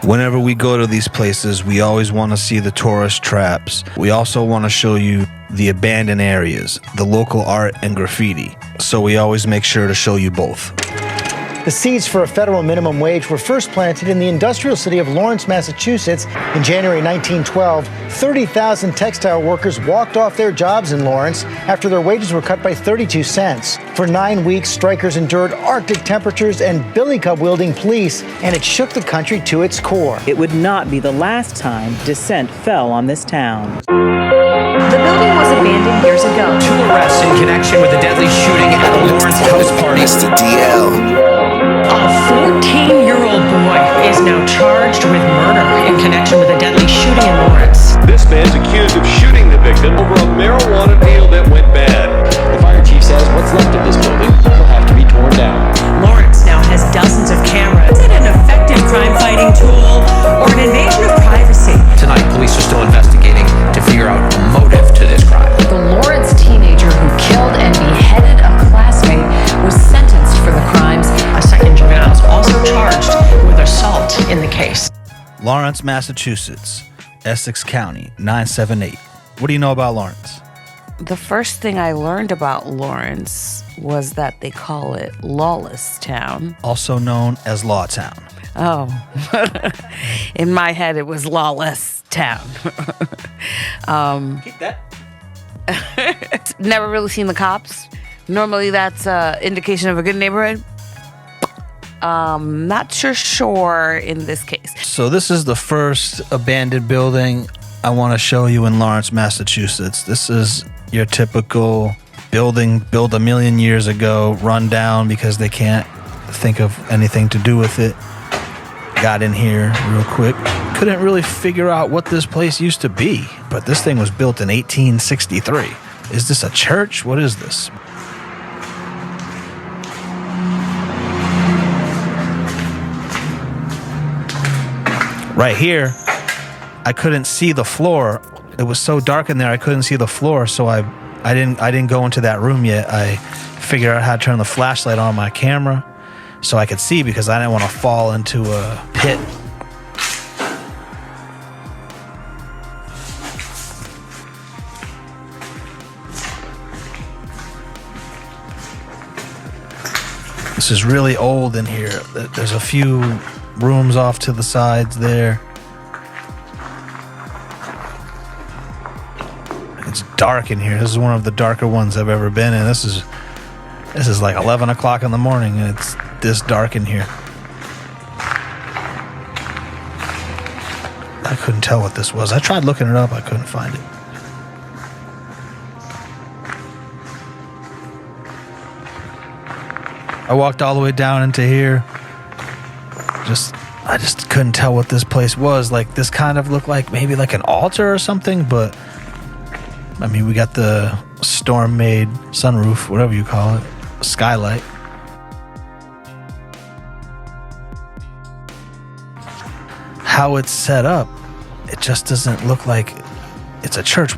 Whenever we go to these places, we always want to see the tourist traps. We also want to show you the abandoned areas, the local art and graffiti. So we always make sure to show you both. The seeds for a federal minimum wage were first planted in the industrial city of Lawrence, Massachusetts. In January 1912, 30,000 textile workers walked off their jobs in Lawrence after their wages were cut by 32 cents. For 9 weeks, strikers endured Arctic temperatures and billy club wielding police, and it shook the country to its core. It would not be the last time dissent fell on this town. The building was abandoned years ago. 2 arrests in connection with the deadly shooting at a Lawrence house party. It's the DL. A 14-year-old boy is now charged with murder in connection with a deadly shooting in Lawrence. This man's accused of shooting the victim over a marijuana deal that went bad. The fire chief says what's left of this building will have to be torn down. Lawrence now has dozens of cameras. Is it an effective crime-fighting tool or an invasion of privacy? Tonight, police are still investigating to figure out a motive to this crime. The Lawrence teenager who killed and beheaded a classmate was sentenced for the crimes. A second juvenile is also charged with assault in the case. Lawrence, Massachusetts, Essex County, 978. What do you know about Lawrence? The first thing I learned about Lawrence was that they call it Lawless Town. Also known as Lawtown. Oh, in my head it was Lawless Town. Keep that. Never really seen the cops. Normally that's an indication of a good neighborhood. Not sure in this case. So this is the first abandoned building I want to show you in Lawrence, Massachusetts. This is your typical building built a million years ago, run down because they can't think of anything to do with it. Got in here real quick. Couldn't really figure out what this place used to be, but this thing was built in 1863. Is this a church? What is this? Right here, I couldn't see the floor. It was so dark in there, I couldn't see the floor, so I didn't go into that room yet. I figured out how to turn the flashlight on my camera so I could see, because I didn't want to fall into a pit. This is really old in here. There's a few rooms off to the sides there. It's dark in here. This is one of the darker ones I've ever been in. This is like 11 o'clock in the morning and it's this dark in here. I couldn't tell what this was. I tried looking it up. I couldn't find it. I walked all the way down into here. I just couldn't tell what this place was. Like, this kind of looked like maybe like an altar or something, but I mean, we got the storm-made sunroof, whatever you call it, skylight. How it's set up, it just doesn't look like it's a church.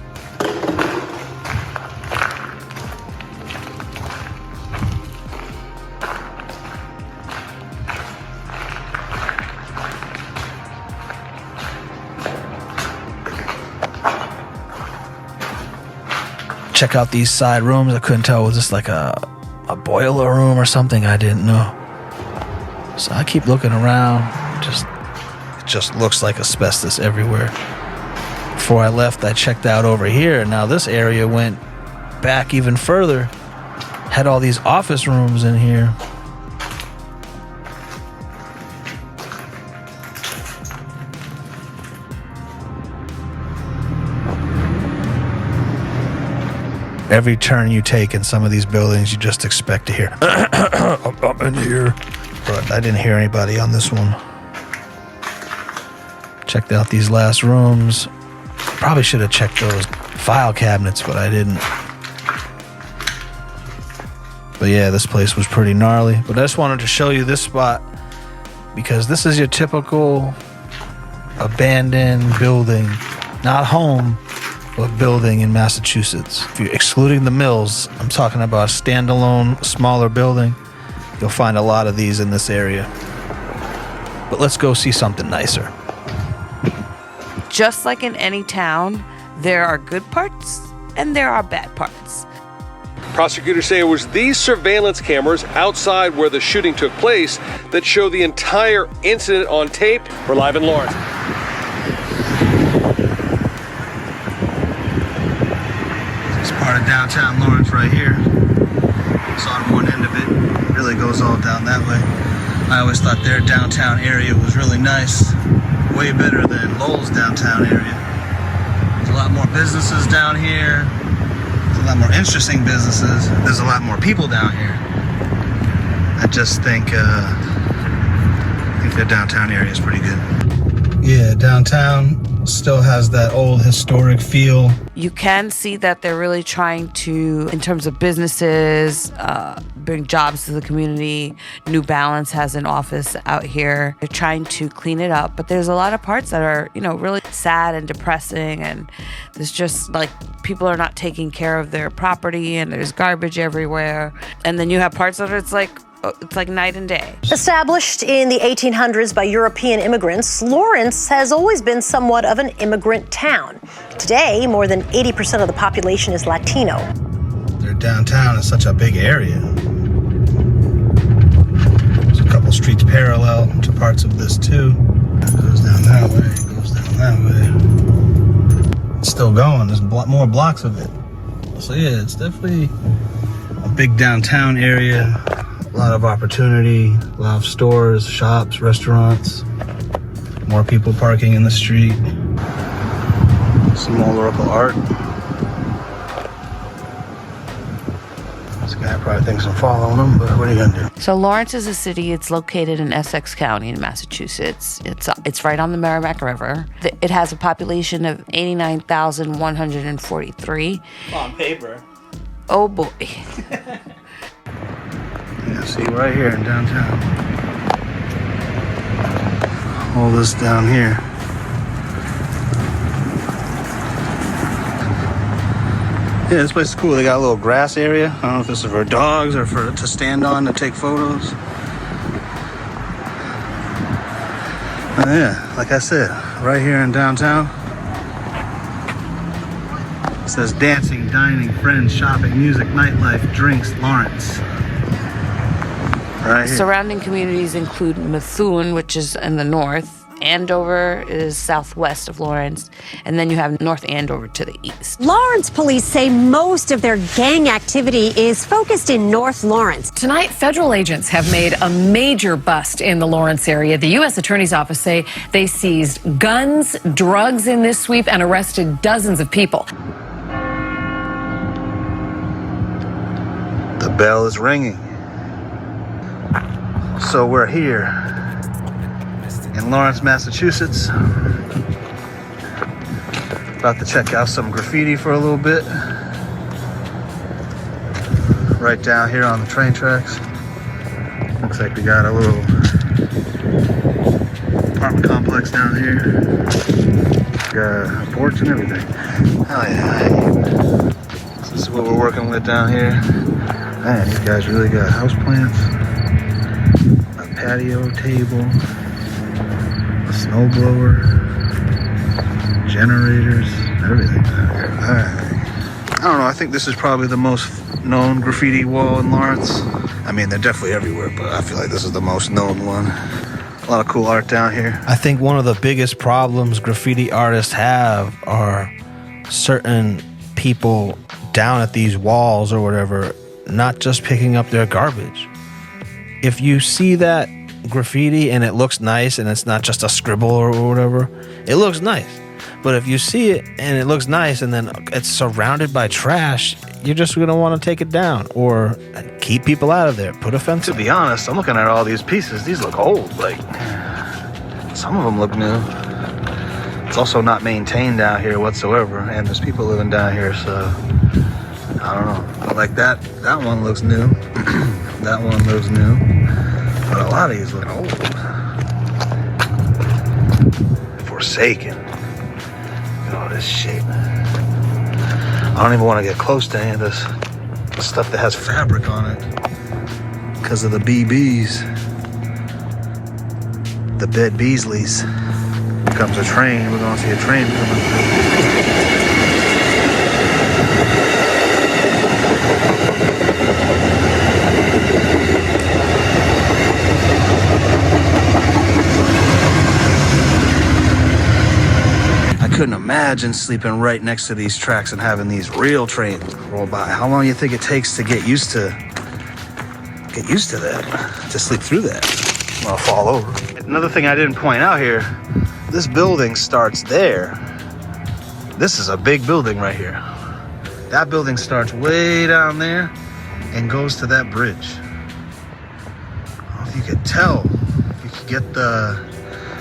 Check out these side rooms. I couldn't tell, was this like a boiler room or something? I didn't know. So I keep looking around. It just looks like asbestos everywhere. Before I left, I checked out over here. Now this area went back even further. Had all these office rooms in here. Every turn you take in some of these buildings, you just expect to hear, I'm in here. But I didn't hear anybody on this one. Checked out these last rooms. Probably should have checked those file cabinets, but I didn't. But yeah, this place was pretty gnarly. But I just wanted to show you this spot because this is your typical abandoned building. Not home, but building in Massachusetts. If you're excluding the mills, I'm talking about a standalone, smaller building. You'll find a lot of these in this area. But let's go see something nicer. Just like in any town, there are good parts and there are bad parts. Prosecutors say it was these surveillance cameras outside where the shooting took place that show the entire incident on tape. We're live in Lawrence. It's part of downtown Lawrence right here. It's on one end of it. It really goes all down that way. I always thought their downtown area was really nice. Way better than Lowell's downtown area. There's a lot more businesses down here. There's a lot more interesting businesses. There's a lot more people down here. I just think their downtown area is pretty good. Yeah, downtown still has that old historic feel. You can see that they're really trying to, in terms of businesses, bring jobs to the community. New Balance has an office out here. They're trying to clean it up, but there's a lot of parts that are, really sad and depressing, and there's just like people are not taking care of their property, and there's garbage everywhere. And then you have parts of it's like night and day. Established in the 1800s by European immigrants, Lawrence has always been somewhat of an immigrant town. Today, more than 80% of the population is Latino. Their downtown is such a big area. There's a couple streets parallel to parts of this too. It goes down that way, it goes down that way. It's still going, there's more blocks of it. So yeah, it's definitely a big downtown area. A lot of opportunity, a lot of stores, shops, restaurants, more people parking in the street, some more local art. This guy probably thinks I'm following him, but what are you gonna do? So Lawrence is a city. It's located in Essex County in Massachusetts. It's right on the Merrimack River. It has a population of 89,143. On paper. Oh boy. Yeah, see, right here in downtown. All this down here. Yeah, this place is cool. They got a little grass area. I don't know if this is for dogs or to stand on to take photos. Yeah, like I said, right here in downtown. It says dancing, dining, friends, shopping, music, nightlife, drinks, Lawrence. Right here. Surrounding communities include Methuen, which is in the north. Andover is southwest of Lawrence, and then you have North Andover to the east. Lawrence police say most of their gang activity is focused in North Lawrence. Tonight, federal agents have made a major bust in the Lawrence area. The U.S. Attorney's Office say they seized guns, drugs in this sweep, and arrested dozens of people. The bell is ringing. So we're here in Lawrence, Massachusetts. About to check out some graffiti for a little bit. Right down here on the train tracks. Looks like we got a little apartment complex down here. Got a porch and everything. Oh yeah. So this is what we're working with down here. Man, these guys really got house plants. A patio table. A snowblower, generators, everything. Alright. I don't know, I think this is probably the most known graffiti wall in Lawrence. I mean, they're definitely everywhere, but I feel like this is the most known one. A lot of cool art down here. I think one of the biggest problems graffiti artists have are certain people down at these walls or whatever, not just picking up their garbage. If you see that graffiti and it looks nice and it's not just a scribble or whatever, it looks nice. But if you see it and it looks nice and then it's surrounded by trash, you're just going to want to take it down or keep people out of there. Put a fence. To be honest, I'm looking at all these pieces. These look old. Like, some of them look new. It's also not maintained down here whatsoever, and there's people living down here, so I don't know. But like that one looks new. That one looks new. But a lot of these look old. Forsaken. Look at all this shit. I don't even want to get close to any of this stuff that has fabric on it because of the BBs. the Bed Beasleys. Here comes a train. We're gonna see a train coming through. I couldn't imagine sleeping right next to these tracks and having these real trains roll by. How long do you think it takes to get used to that, to sleep through that? I'll fall over. Another thing I didn't point out here, this building starts there. This is a big building right here. That building starts way down there and goes to that bridge. I don't know if you could tell, if you could get the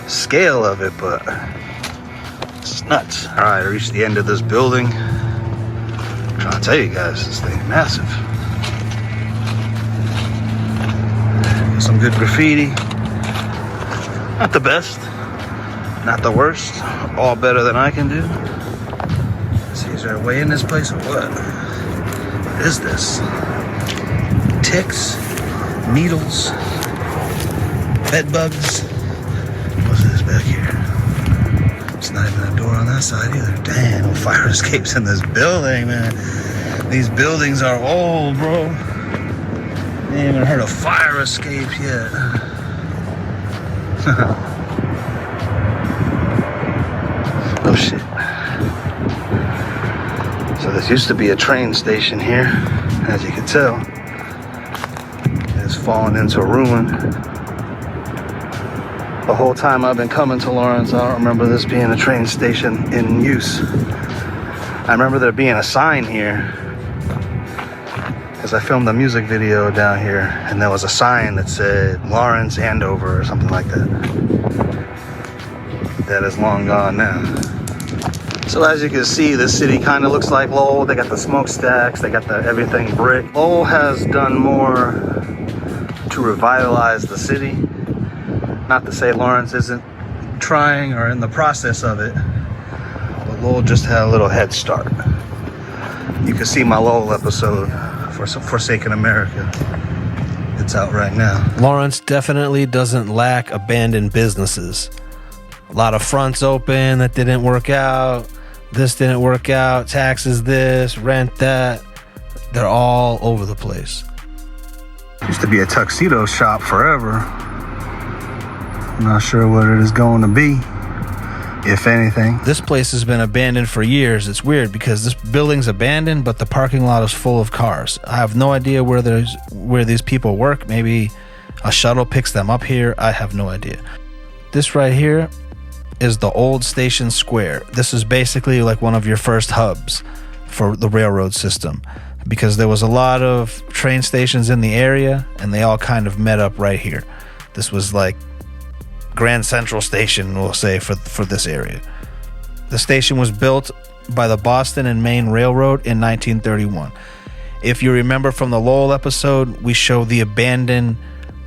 scale of it, but it's nuts. All right, I reached the end of this building. I'm trying to tell you guys, this thing's massive. Some good graffiti. Not the best, not the worst. All better than I can do. Let's see, is there a way in this place or what? What is this? Ticks, needles, bed bugs. What's this back here? It's not even a door on that side either. Damn, no fire escapes in this building, man. These buildings are old, bro. I ain't even heard of fire escape yet. Oh shit. So this used to be a train station here. As you can tell, it's fallen into ruin. The whole time I've been coming to Lawrence, I don't remember this being a train station in use. I remember there being a sign here, because I filmed a music video down here, and there was a sign that said Lawrence, Andover, or something like that. That is long gone now. So as you can see, the city kind of looks like Lowell. They got the smokestacks, they got the everything brick. Lowell has done more to revitalize the city. Not to say Lawrence isn't trying or in the process of it, but Lowell just had a little head start. You can see my Lowell episode for Forsaken America. It's out right now. Lawrence definitely doesn't lack abandoned businesses. A lot of fronts open that didn't work out. This didn't work out. Taxes this, rent that. They're all over the place. Used to be a tuxedo shop forever. I'm not sure what it is going to be, if anything. This place has been abandoned for years. It's weird because this building's abandoned, but the parking lot is full of cars. I have no idea where these people work. Maybe a shuttle picks them up here. I have no idea. This right here is the old station square. This is basically like one of your first hubs for the railroad system, because there was a lot of train stations in the area and they all kind of met up right here. This was like Grand Central Station, we'll say, for this area. The station was built by the Boston and Maine Railroad in 1931. If you remember from the Lowell episode, we show the abandoned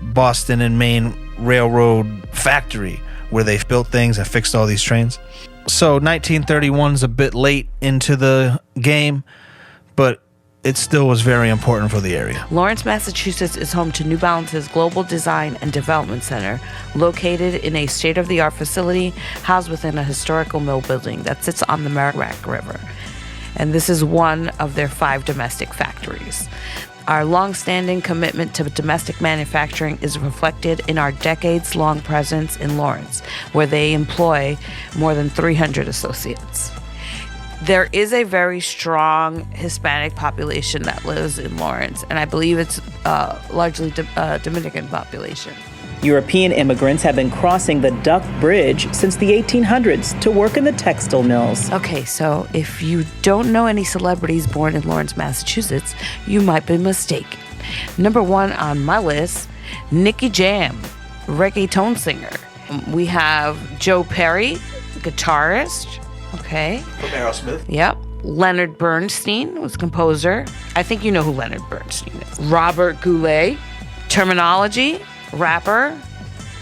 Boston and Maine Railroad factory where they've built things and fixed all these trains. So 1931 is a bit late into the game, but it still was very important for the area. Lawrence, Massachusetts is home to New Balance's Global Design and Development Center, located in a state-of-the-art facility housed within a historical mill building that sits on the Merrimack River. And this is one of their 5 domestic factories. Our long-standing commitment to domestic manufacturing is reflected in our decades-long presence in Lawrence, where they employ more than 300 associates. There is a very strong Hispanic population that lives in Lawrence, and I believe it's largely Dominican population. European immigrants have been crossing the Duck Bridge since the 1800s to work in the textile mills. Okay, so if you don't know any celebrities born in Lawrence, Massachusetts, you might be mistaken. Number 1 on my list, Nicky Jam, reggaeton singer. We have Joe Perry, guitarist. Okay. From Aerosmith. Yep. Leonard Bernstein was composer. I think you know who Leonard Bernstein is. Robert Goulet, terminology, rapper.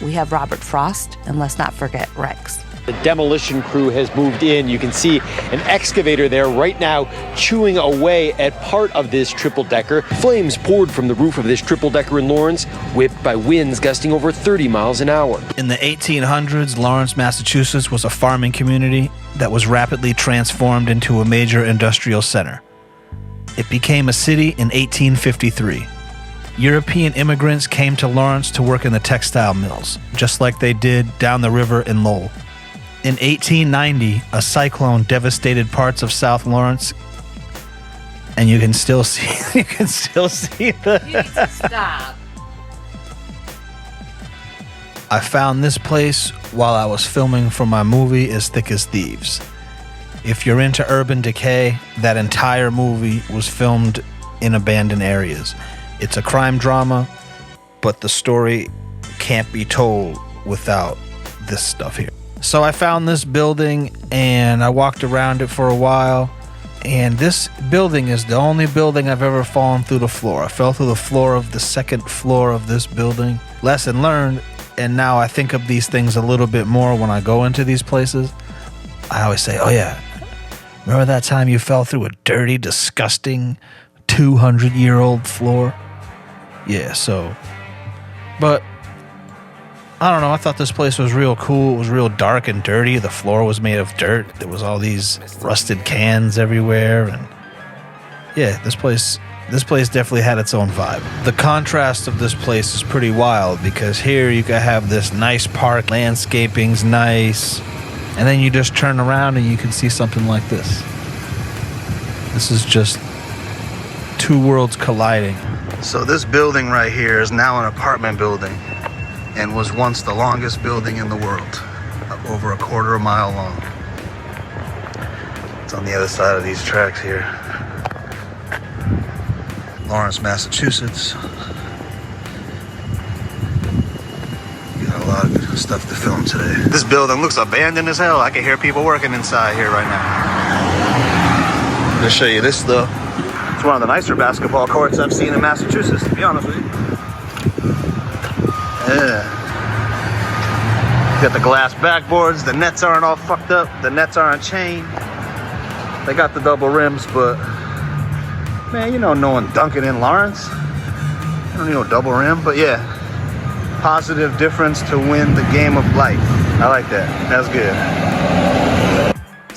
we have Robert Frost, and let's not forget Rex. The demolition crew has moved in. You can see an excavator there right now chewing away at part of this triple-decker. Flames poured from the roof of this triple-decker in Lawrence, whipped by winds gusting over 30 miles an hour. In the 1800s, Lawrence, Massachusetts was a farming community that was rapidly transformed into a major industrial center. It became a city in 1853. European immigrants came to Lawrence to work in the textile mills, just like they did down the river in Lowell. In 1890, a cyclone devastated parts of South Lawrence, and you can still see the. You need to stop. I found this place while I was filming for my movie As Thick as Thieves. If you're into urban decay, that entire movie was filmed in abandoned areas. It's a crime drama, but the story can't be told without this stuff here. So I found this building and I walked around it for a while, and this building is the only building I've ever fallen through the floor. I fell through the floor of the second floor of this building. Lesson learned, and now I think of these things a little bit more when I go into these places. I always say, oh yeah, remember that time you fell through a dirty, disgusting 200-year-old floor? Yeah, so, but I don't know, I thought this place was real cool. It was real dark and dirty. The floor was made of dirt. There was all these rusted cans everywhere, and yeah, this place definitely had its own vibe. The contrast of this place is pretty wild, because here you can have this nice park, landscaping's nice, and then you just turn around and you can see something like this. This is just two worlds colliding. So this building right here is now an apartment building, and was once the longest building in the world, over a quarter of a mile long. It's on the other side of these tracks here. Lawrence, Massachusetts. Got a lot of good stuff to film today. This building looks abandoned as hell. I can hear people working inside here right now. I'm gonna show you this though. It's one of the nicer basketball courts I've seen in Massachusetts, to be honest with you. Yeah. You got the glass backboards, the nets aren't all fucked up, the nets aren't chained. They got the double rims, but man, you know, no one dunking in Lawrence. You don't need no double rim, but yeah. Positive difference to win the game of life. I like that. That's good.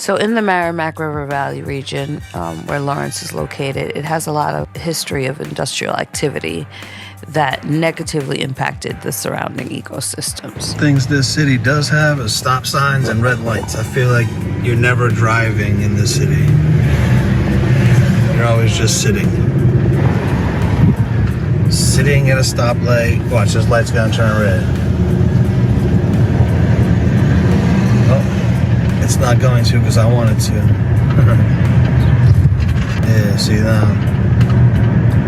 So in the Merrimack River Valley region, where Lawrence is located, it has a lot of history of industrial activity that negatively impacted the surrounding ecosystems. Things this city does have is stop signs and red lights. I feel like you're never driving in this city. You're always just sitting. Sitting at a stoplight. Watch, this light's gonna turn red. Oh, it's not going to because I want it to. Yeah, see now.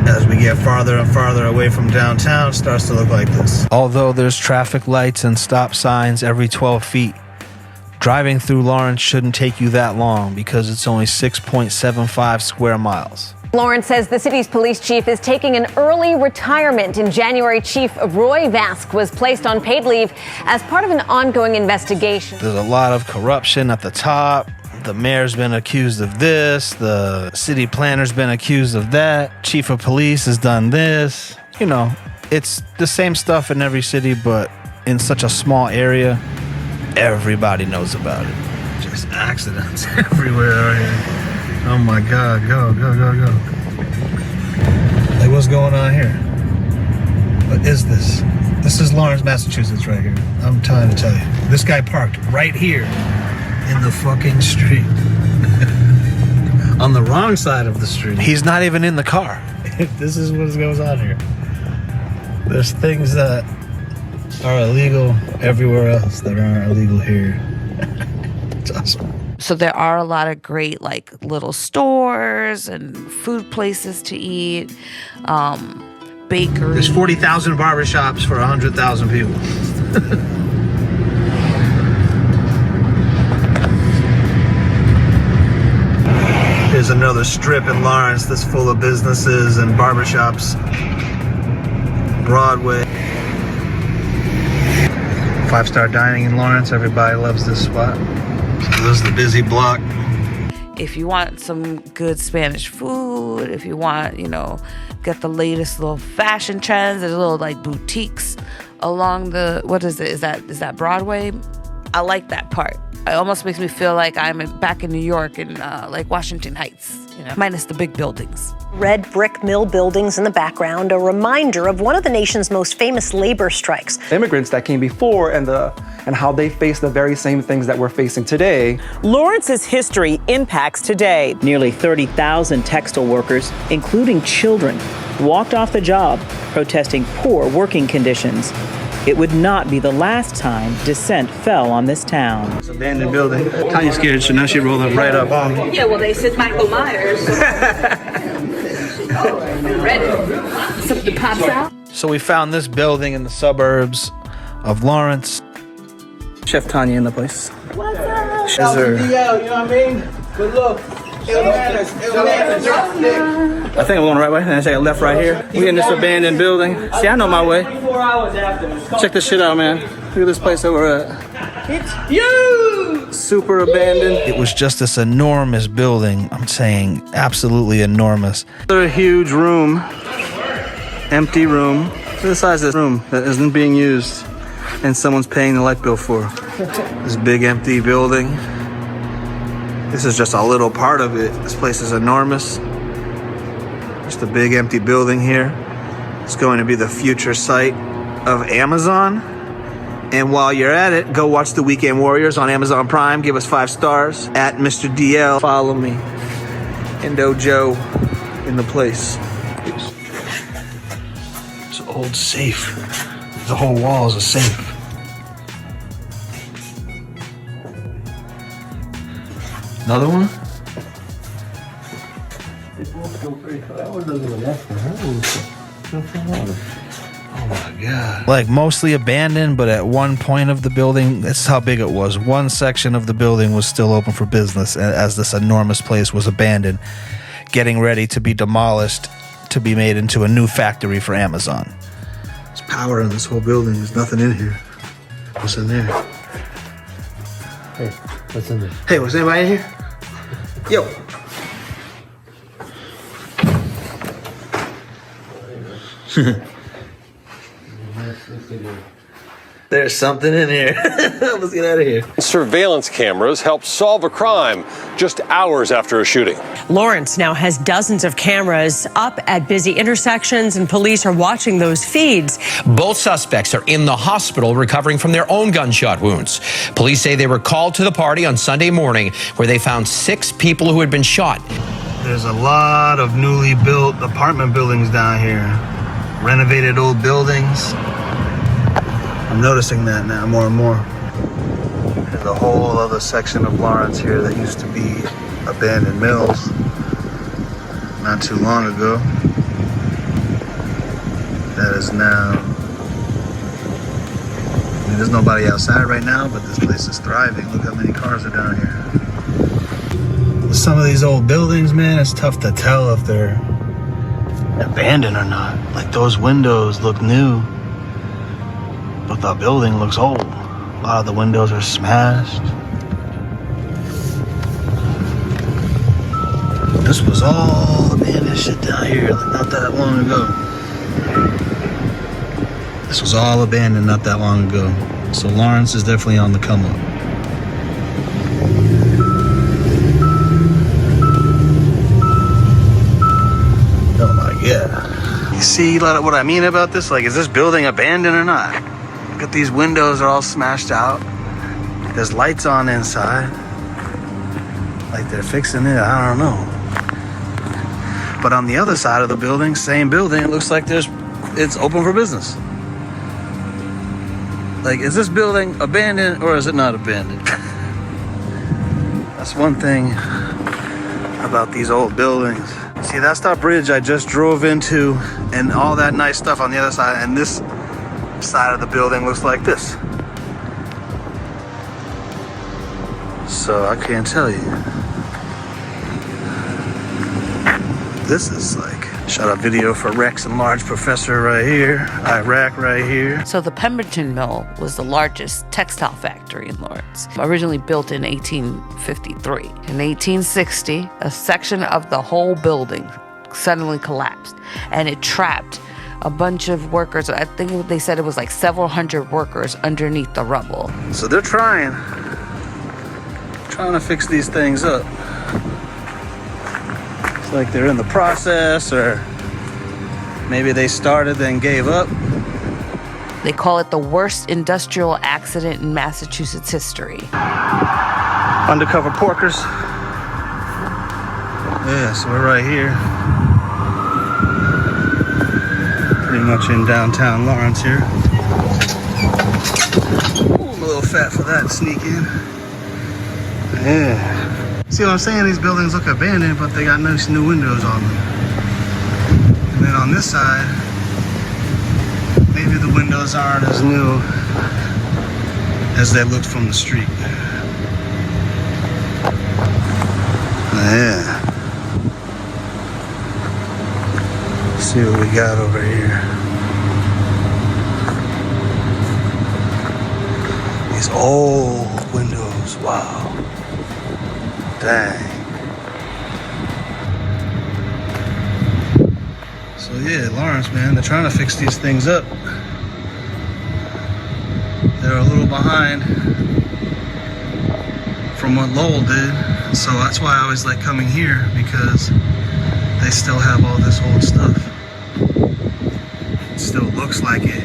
As we get farther and farther away from downtown, it starts to look like this. Although there's traffic lights and stop signs every 12 feet, driving through Lawrence shouldn't take you that long because it's only 6.75 square miles. Lawrence says the city's police chief is taking an early retirement. In January, Chief Roy Vask was placed on paid leave as part of an ongoing investigation. There's a lot of corruption at the top. The mayor's been accused of this. The city planner's been accused of that. Chief of police has done this. You know, it's the same stuff in every city, but in such a small area, everybody knows about it. Just accidents everywhere out here. Oh my God, go. Like, what's going on here? What is this? This is Lawrence, Massachusetts right here. I'm trying to tell you. This guy parked right here in the fucking street. On the wrong side of the street. He's not even in the car. This is what goes on here. There's things that are illegal everywhere else that aren't illegal here. It's awesome. So there are a lot of great, like, little stores and food places to eat, bakeries. There's 40,000 barbershops for 100,000 people. Here's another strip in Lawrence that's full of businesses and barbershops. Broadway. 5-star dining in Lawrence. Everybody loves this spot. So this is the busy block. If you want some good Spanish food, if you want, get the latest little fashion trends, there's little like boutiques along the, what is it? Is that Broadway? I like that part. It almost makes me feel like I'm back in New York in like Washington Heights, minus the big buildings. Red brick mill buildings in the background, a reminder of one of the nation's most famous labor strikes. Immigrants that came before and how they face the very same things that we're facing today. Lawrence's history impacts today. Nearly 30,000 textile workers, including children, walked off the job, protesting poor working conditions. It would not be the last time dissent fell on this town. It's an abandoned building. Tanya's scared, so now she rolled up right up on me. Yeah, well, they said Michael Myers. Ready. Something pops out. So we found this building in the suburbs of Lawrence. Chef Tanya in the place. What's up? She's her. You know what I mean? Good look. I think I'm going the right way, and I take a left right here. We in this abandoned building. See, I know my way. Check this shit out, man. Look at this place that we're at. It's you! Super abandoned. It was just this enormous building. I'm saying absolutely enormous. Another huge room, empty room. Look at the size of this room that isn't being used, and someone's paying the light bill for. This big empty building. This is just a little part of it. This place is enormous. Just a big empty building here. It's going to be the future site of Amazon. And while you're at it, go watch The Weekend Warriors on Amazon Prime. Give us 5 stars. At Mr. DL. Follow me. Indo Joe in the place. It's an old safe. The whole wall is a safe. Another one? Oh my God. Like mostly abandoned, but at one point of the building, this is how big it was. One section of the building was still open for business as this enormous place was abandoned, getting ready to be demolished to be made into a new factory for Amazon. There's power in this whole building. There's nothing in here. What's in there? Hey, what's in there? Hey, was anybody in here? Yo. There's something in here. Let's get out of here. Surveillance cameras help solve a crime just hours after a shooting. Lawrence now has dozens of cameras up at busy intersections, and police are watching those feeds. Both suspects are in the hospital recovering from their own gunshot wounds. Police say they were called to the party on Sunday morning where they found 6 people who had been shot. There's a lot of newly built apartment buildings down here. Renovated old buildings. I'm noticing that now more and more. There's a whole other section of Lawrence here that used to be abandoned mills not too long ago. That is now, I mean, there's nobody outside right now, but this place is thriving. Look how many cars are down here. Some of these old buildings, man, it's tough to tell if they're abandoned or not. Like those windows look new, but the building looks old. A lot of the windows are smashed. This was all abandoned shit down here, like not that long ago. This was all abandoned not that long ago. So Lawrence is definitely on the come up. Oh my God. You see what I mean about this? Like, is this building abandoned or not? Look at these windows are all smashed out. There's lights on inside. Like they're fixing it, I don't know. But on the other side of the building, same building, it looks like it's open for business. Like, is this building abandoned or is it not abandoned? That's one thing about these old buildings. See, that's that bridge I just drove into, and all that nice stuff on the other side, and this side of the building looks like this. So I can't tell you. This is like Shot a video for Rex and Large Professor right here. Iraq right here. So the Pemberton Mill was the largest textile factory in Lawrence, originally built in 1853. In 1860, a section of the whole building suddenly collapsed, and it trapped a bunch of workers. I think they said it was like several hundred workers underneath the rubble. So they're trying to fix these things up. It's like they're in the process, or maybe they started then gave up. They call it the worst industrial accident in Massachusetts history. Undercover porkers. Yeah, so we're right here. Pretty much in downtown Lawrence here. Ooh, I'm a little fat for that to sneak in. Yeah. See what I'm saying? These buildings look abandoned, but they got nice new windows on them. And then on this side, maybe the windows aren't as new as they looked from the street. Yeah. Let's see what we got over here. These old windows, wow. Dang. So yeah, Lawrence, man, they're trying to fix these things up. They're a little behind from what Lowell did. So that's why I always like coming here, because they still have all this old stuff. It still looks like it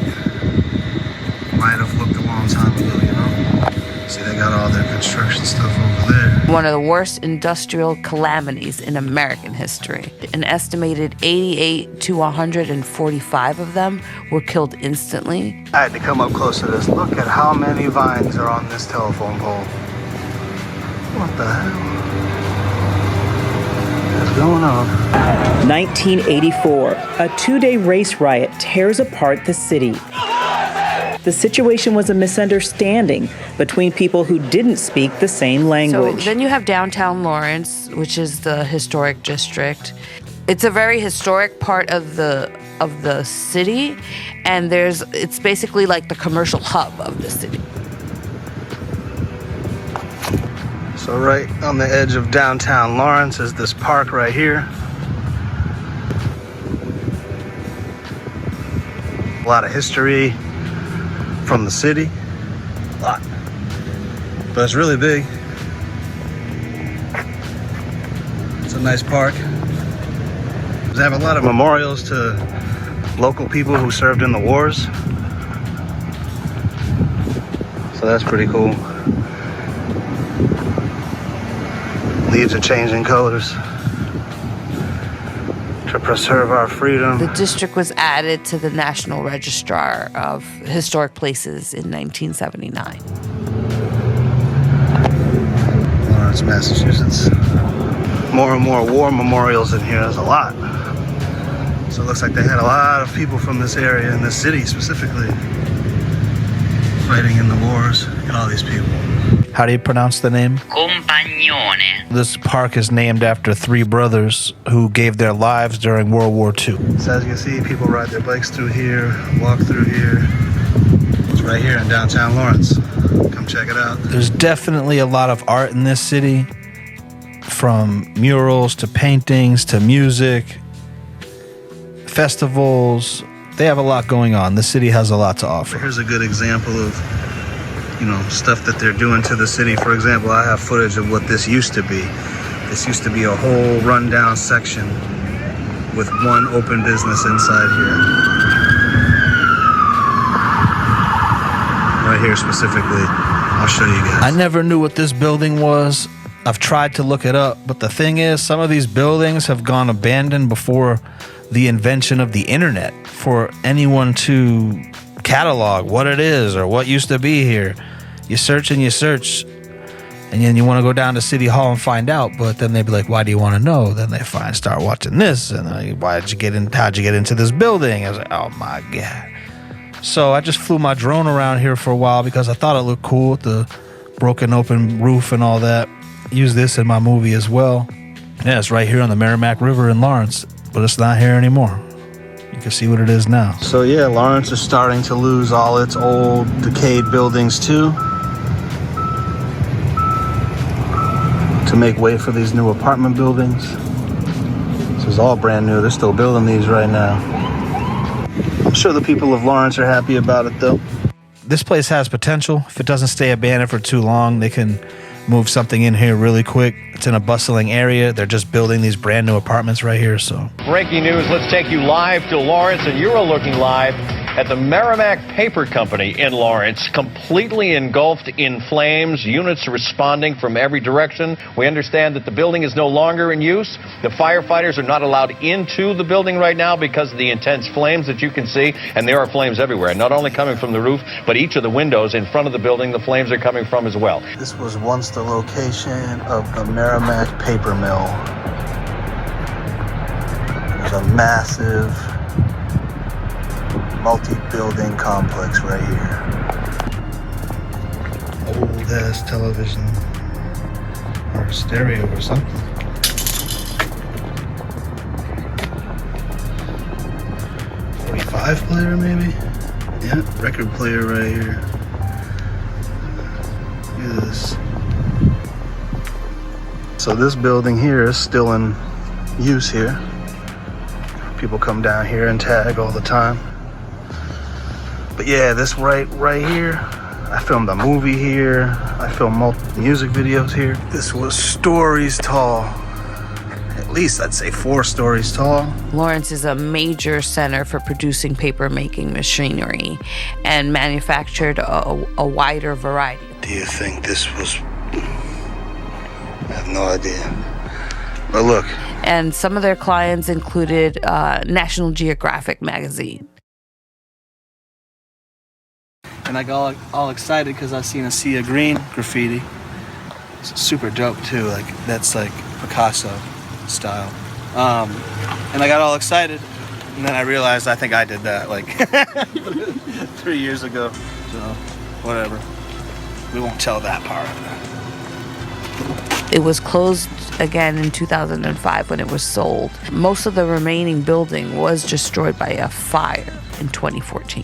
might have looked a long time ago, you know? See, they got all their construction stuff over there. One of the worst industrial calamities in American history. An estimated 88 to 145 of them were killed instantly. I had to come up close to this. Look at how many vines are on this telephone pole. What the hell is going on? 1984, a two-day race riot tears apart the city. The situation was a misunderstanding between people who didn't speak the same language. So then you have downtown Lawrence, which is the historic district. It's a very historic part of the city, and it's basically like the commercial hub of the city. So right on the edge of downtown Lawrence is this park right here. A lot of history from the city. A lot. But it's really big. It's a nice park. They have a lot of memorials to local people who served in the wars. So that's pretty cool. Leaves are changing colors to preserve our freedom. The district was added to the National Register of Historic Places in 1979. Lawrence, Massachusetts. More and more war memorials in here. There's a lot. So it looks like they had a lot of people from this area, in this city specifically, fighting in the wars. Look at all these people. How do you pronounce the name? Compagnone. This park is named after three brothers who gave their lives during World War II. So as you can see, people ride their bikes through here, walk through here. It's right here in downtown Lawrence. Come check it out. There's definitely a lot of art in this city, from murals to paintings to music, festivals. They have a lot going on. The city has a lot to offer. Here's a good example of, stuff that they're doing to the city. For example, I have footage of what this used to be. This used to be a whole rundown section with one open business inside here. Right here specifically. I'll show you guys. I never knew what this building was. I've tried to look it up, but the thing is, some of these buildings have gone abandoned before the invention of the internet for anyone to catalog what it is or what used to be here. You search, and then you want to go down to City Hall and find out, but then they'd be like, why do you want to know? Then they start watching this, and how'd you get into this building? I was like, oh my God. So I just flew my drone around here for a while because I thought it looked cool with the broken open roof and all that. Use this in my movie as well. Yeah, it's right here on the Merrimack River in Lawrence. but it's not here anymore. You can see what it is now. So yeah, Lawrence is starting to lose all its old decayed buildings too, to make way for these new apartment buildings. This is all brand new. They're still building these right now. I'm sure the people of Lawrence are happy about it though. This place has potential. If it doesn't stay abandoned for too long, they can move something in here really quick. It's in a bustling area. They're just building these brand new apartments right here, so. Breaking news, let's take you live to Lawrence, and you're looking live at the Merrimack Paper Company in Lawrence, completely engulfed in flames, units responding from every direction. We understand that the building is no longer in use. The firefighters are not allowed into the building right now because of the intense flames that you can see, and there are flames everywhere, not only coming from the roof, but each of the windows in front of the building, the flames are coming from as well. This was once the location of the Merrimack Paper Mill. There's a massive multi-building complex right here. Old ass television or stereo or something. .45 player maybe? Yeah, record player right here. Look at this. So this building here is still in use here. People come down here and tag all the time. But yeah, this right here, I filmed a movie here. I filmed multiple music videos here. This was stories tall. At least I'd say 4 stories tall. Lawrence is a major center for producing paper-making machinery and manufactured a wider variety. Do you think this was... I have no idea. But look. And some of their clients included National Geographic magazine. And I got all excited because I seen a sea of green graffiti. It's super dope too. Like that's like Picasso style. And I got all excited, and then I realized I think I did that like 3 years ago. So whatever. We won't tell that part. It was closed again in 2005 when it was sold. Most of the remaining building was destroyed by a fire in 2014.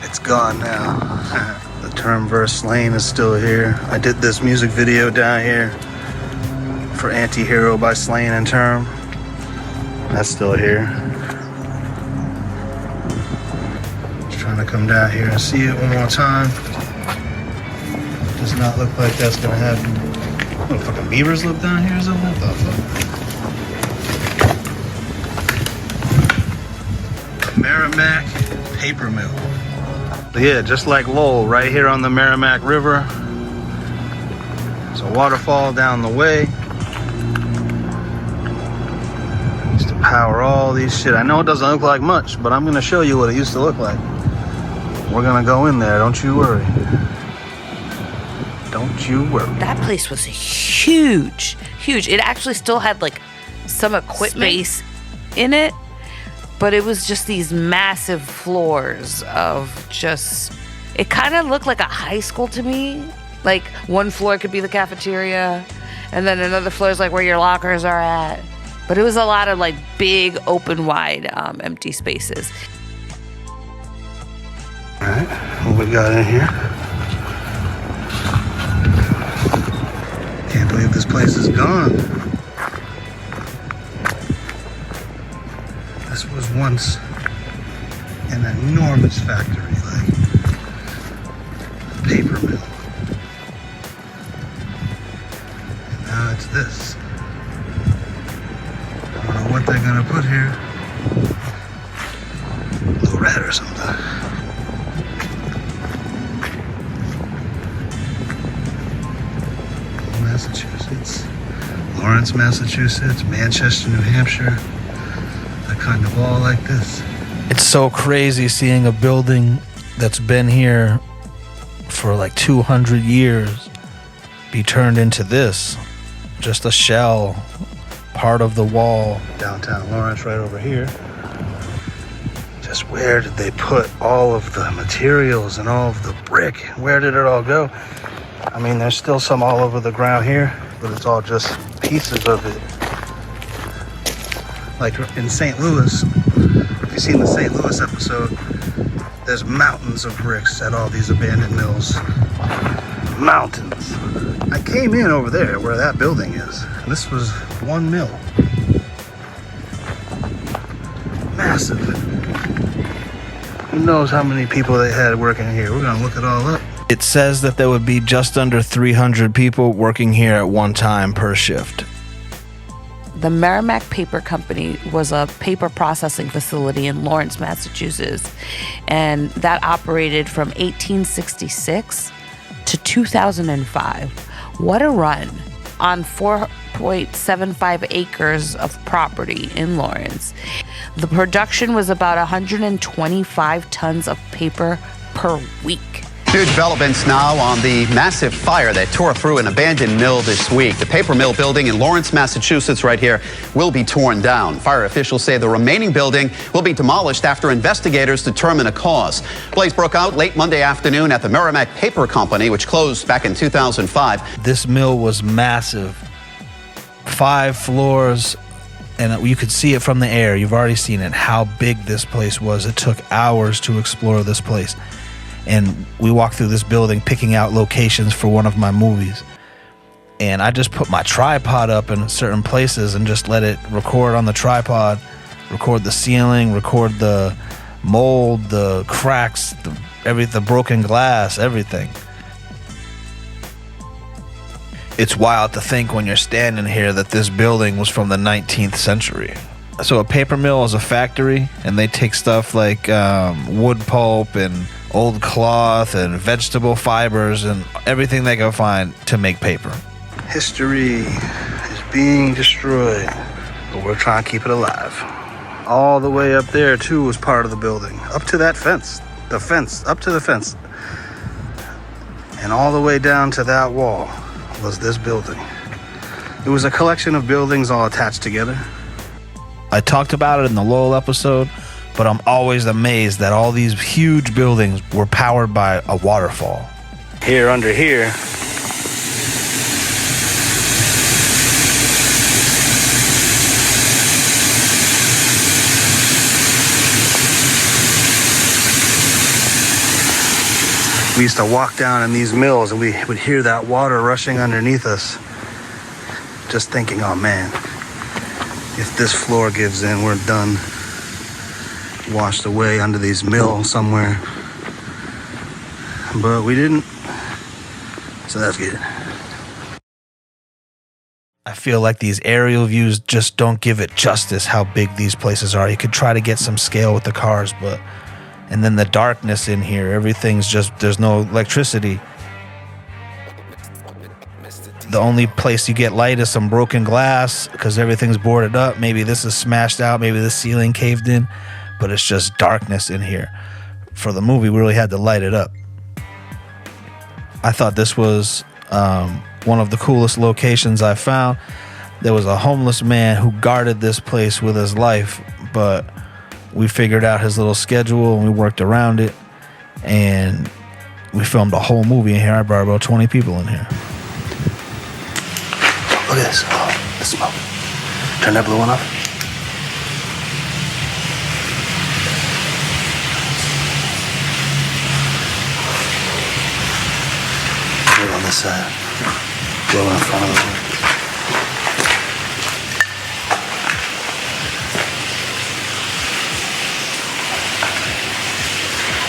It's gone now. The term verse lane is still here. I did this music video down here for Anti-Hero by Slain and Term. That's still here. Just trying to come down here and see it one more time. Does not look like that's gonna happen. What, fucking beavers live down here or something? What the fuck? Merrimack Paper Mill. But yeah, just like Lowell, right here on the Merrimack River. There's a waterfall down the way. Used to power all these shit. I know it doesn't look like much, but I'm gonna show you what it used to look like. We're gonna go in there, don't you worry. Don't you worry. That place was huge, huge. It actually still had like some equipment in it, but it was just these massive floors of just, it kind of looked like a high school to me. Like one floor could be the cafeteria, and then another floor is like where your lockers are at. But it was a lot of like big, open, wide, empty spaces. All right, what we got in here? Can't believe this place is gone. This was once an enormous factory, like a paper mill. And now it's this. I don't know what they're gonna put here. Blue rat or something. Massachusetts, Lawrence, Massachusetts, Manchester, New Hampshire. Kind of all like this. It's so crazy seeing a building that's been here for like 200 years be turned into this. Just a shell, part of the wall. Downtown Lawrence right over here. Just where did they put all of the materials and all of the brick? Where did it all go? I mean, there's still some all over the ground here, but it's all just pieces of it Like in St. Louis, if you've seen the St. Louis episode, there's mountains of bricks at all these abandoned mills. Mountains. I came in over there where that building is. And this was one mill. Massive. Who knows how many people they had working here? We're gonna look it all up. It says that there would be just under 300 people working here at one time per shift. The Merrimack Paper Company was a paper processing facility in Lawrence, Massachusetts, and that operated from 1866 to 2005. What a run on 4.75 acres of property in Lawrence. The production was about 125 tons of paper per week. New developments now on the massive fire that tore through an abandoned mill this week. The paper mill building in Lawrence, Massachusetts right here will be torn down. Fire officials say the remaining building will be demolished after investigators determine a cause. Blaze broke out late Monday afternoon at the Merrimack Paper Company, which closed back in 2005. This mill was massive. 5 floors, and you could see it from the air. You've already seen it, how big this place was. It took hours to explore this place. And we walked through this building picking out locations for one of my movies. And I just put my tripod up in certain places and just let it record on the tripod, record the ceiling, record the mold, the cracks, the broken glass, everything. It's wild to think when you're standing here that this building was from the 19th century. So a paper mill is a factory, and they take stuff like wood pulp and old cloth and vegetable fibers and everything they can find to make paper. History is being destroyed, but we're trying to keep it alive. All the way up there, too, was part of the building. Up to that fence. The fence. Up to the fence. And all the way down to that wall was this building. It was a collection of buildings all attached together. I talked about it in the Lowell episode, but I'm always amazed that all these huge buildings were powered by a waterfall. Here, under here, we used to walk down in these mills and we would hear that water rushing underneath us. Just thinking, oh man, if this floor gives in, we're done. Washed away under these mills somewhere. But we didn't. So that's good. I feel like these aerial views just don't give it justice how big these places are. You could try to get some scale with the cars, but... And then the darkness in here, everything's just... There's no electricity. The only place you get light is some broken glass because everything's boarded up. Maybe this is smashed out. Maybe the ceiling caved in. But it's just darkness in here. For the movie, we really had to light it up. I thought this was one of the coolest locations I found. There was a homeless man who guarded this place with his life, but we figured out his little schedule and we worked around it, and we filmed a whole movie in here. I brought about 20 people in here. Look at this. Oh, the smoke. Turn that blue one off. On this side, blow in front of them.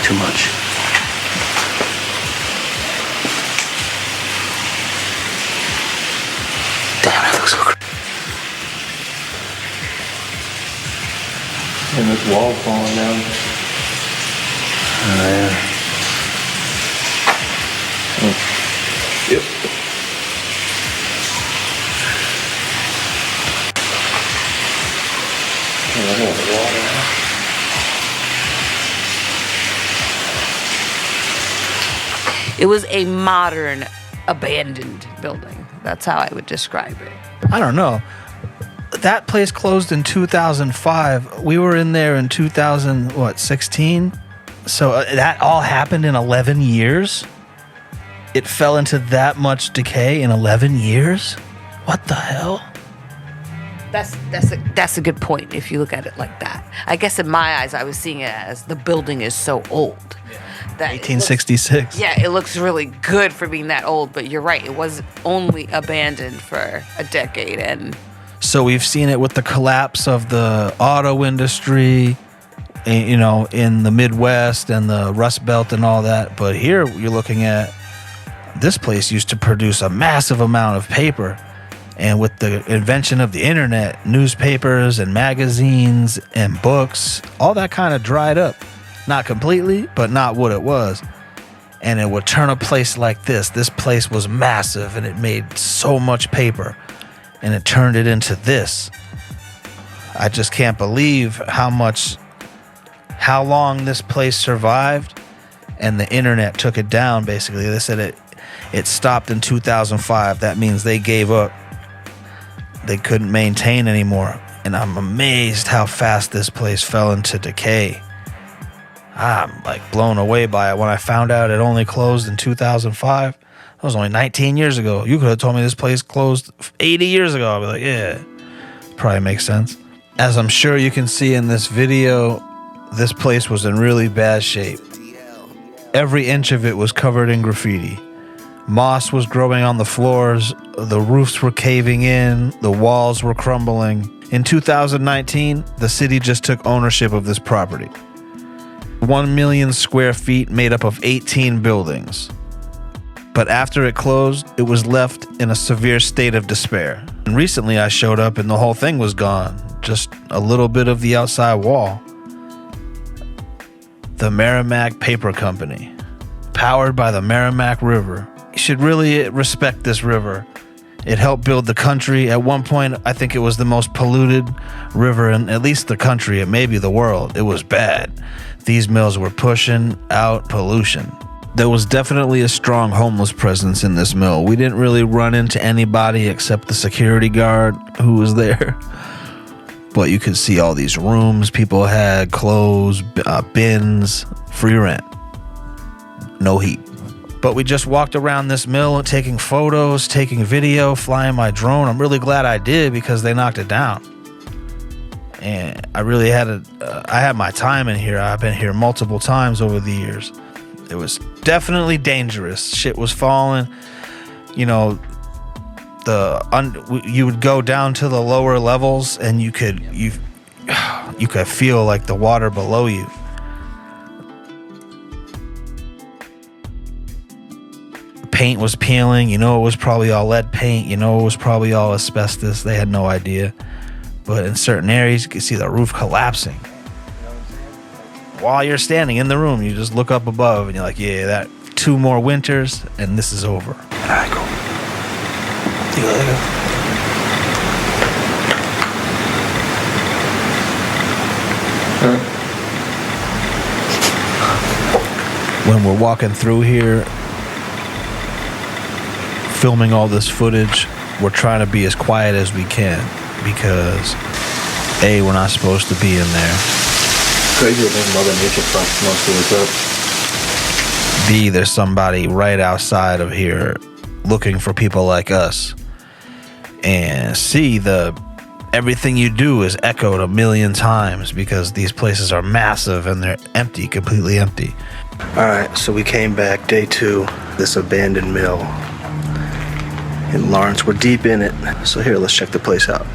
Too much. Damn, that looks so crazy. And this wall falling down. Oh, yeah. Yep. It was a modern, abandoned building. That's how I would describe it. I don't know. That place closed in 2005. We were in there in 2016? So that all happened in 11 years? It fell into that much decay in 11 years? What the hell? That's a good point if you look at it like that. I guess in my eyes, I was seeing it as the building is so old. That 1866. it looks really good for being that old, but you're right. It was only abandoned for a decade. And so we've seen it with the collapse of the auto industry, you know, in the Midwest and the Rust Belt and all that. But here you're looking at this place used to produce a massive amount of paper. And with the invention of the internet, newspapers and magazines and books, all that kind of dried up. Not completely, but not what it was. And it would turn a place like this. This place was massive and it made so much paper. And it turned it into this. I just can't believe how long this place survived. And the internet took it down, basically. They said it stopped in 2005. That means they gave up. They couldn't maintain anymore. And I'm amazed how fast this place fell into decay. I'm like blown away by it. When I found out it only closed in 2005, that was only 19 years ago. You could have told me this place closed 80 years ago. I'd be like, yeah, probably makes sense. As I'm sure you can see in this video, this place was in really bad shape. Every inch of it was covered in graffiti. Moss was growing on the floors, the roofs were caving in, the walls were crumbling. In 2019, the city just took ownership of this property. 1 million square feet made up of 18 buildings. But after it closed, it was left in a severe state of despair. And recently I showed up and the whole thing was gone, just a little bit of the outside wall. The Merrimack Paper Company, powered by the Merrimack River. You should really respect this river. It helped build the country. At one point, I think it was the most polluted river in at least the country, and maybe the world. It was bad. These mills were pushing out pollution. There was definitely a strong homeless presence in this mill. We didn't really run into anybody except the security guard who was there. But you could see all these rooms. People had clothes, bins, free rent. No heat. But we just walked around this mill taking photos, taking video, flying my drone. I'm really glad I did because they knocked it down. And I really I had my time in here. I've been here multiple times over the years. It was definitely dangerous. Shit was falling. You know, you would go down to the lower levels and you could feel like the water below you. Paint was peeling. You know, it was probably all lead paint. You know, it was probably all asbestos. They had no idea. But in certain areas, you could see the roof collapsing. While you're standing in the room, you just look up above and you're like, yeah, that 2 more winters and this is over. All right, cool. See you later. When we're walking through here, filming all this footage, we're trying to be as quiet as we can because A, we're not supposed to be in there. Crazy when Mother Nature fucks most of us up. B, there's somebody right outside of here looking for people like us. And C, everything you do is echoed 1 million times because these places are massive and they're empty, completely empty. All right, so we came back day 2, this abandoned mill in Lawrence. We're deep in it. So here, let's check the place out.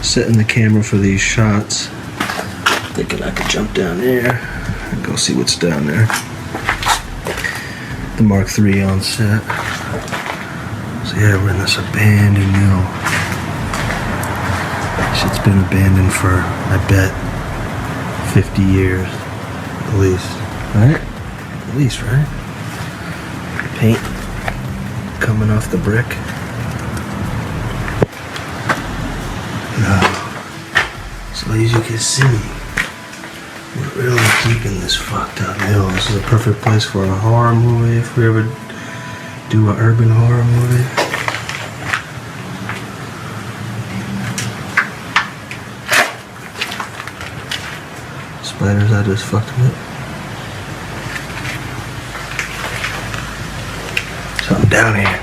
Setting the camera for these shots. Thinking I could jump down there and go see what's down there. The Mark III on set. So yeah, we're in this abandoned mill. Shit's been abandoned for, I bet, 50 years. At least. Right? At least, right? Paint coming off the brick. So as you can see, we're really deep in this fucked up mill. This is a perfect place for a horror movie if we ever do an urban horror movie. Spiders, I just fucked with. Something down here.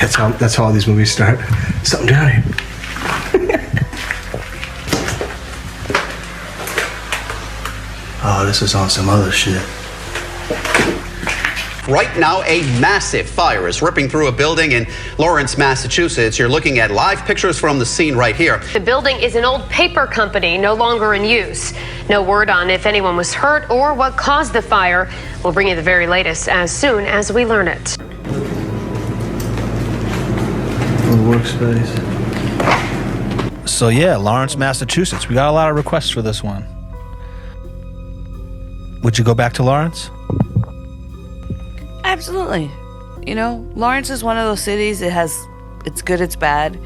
That's how all these movies start. Something down here. Oh, this is on some other shit. Right now, a massive fire is ripping through a building in Lawrence, Massachusetts. You're looking at live pictures from the scene right here. The building is an old paper company, no longer in use. No word on if anyone was hurt or what caused the fire. We'll bring you the very latest as soon as we learn it. Little workspace. So yeah, Lawrence, Massachusetts. We got a lot of requests for this one. Would you go back to Lawrence? Absolutely. You know, Lawrence is one of those cities. It's good, it's bad.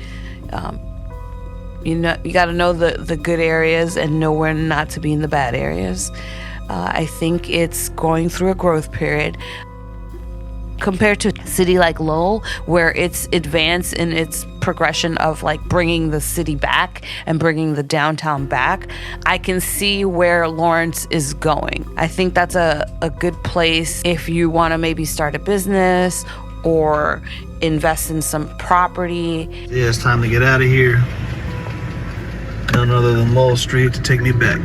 You got to know the good areas and know where not to be in the bad areas. I think it's going through a growth period compared to a city like Lowell, where it's advanced in its progression of like bringing the city back and bringing the downtown back. I can see where Lawrence is going. I think that's a good place if you want to maybe start a business or invest in some property. Yeah, it's time to get out of here. None other than Lowell Street to take me back.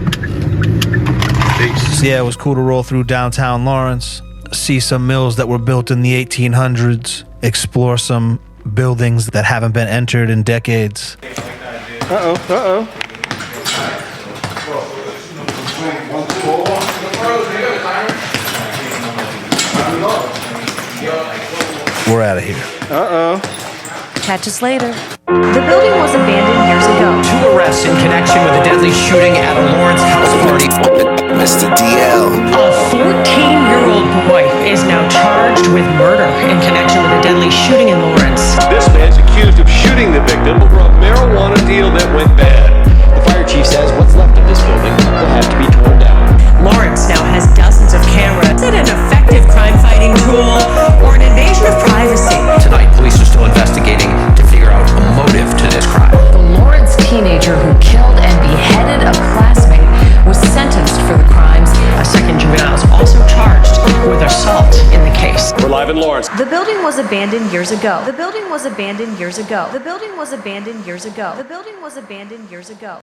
Peace. Yeah, it was cool to roll through downtown Lawrence, see some mills that were built in the 1800s, explore some buildings that haven't been entered in decades. We're out of here. Catch us later. The building was abandoned years ago. 2 arrests in connection with a deadly shooting at a Lawrence house party. Mr. DL. A 14-year-old boy is now charged with murder in connection with a deadly shooting in Lawrence. This man's accused of shooting the victim over a marijuana deal that went bad. The fire chief says what's left of this building will have to be torn down. Lawrence now has dozens of cameras. Is it an effective crime-fighting tool or an invasion of privacy? Tonight, police are still investigating to figure out a motive to this crime. The Lawrence teenager who killed and beheaded a classmate was sentenced for the crimes. A second juvenile is also charged with assault in the case. We're live in Lawrence. The building was abandoned years ago. The building was abandoned years ago. The building was abandoned years ago. The building was abandoned years ago.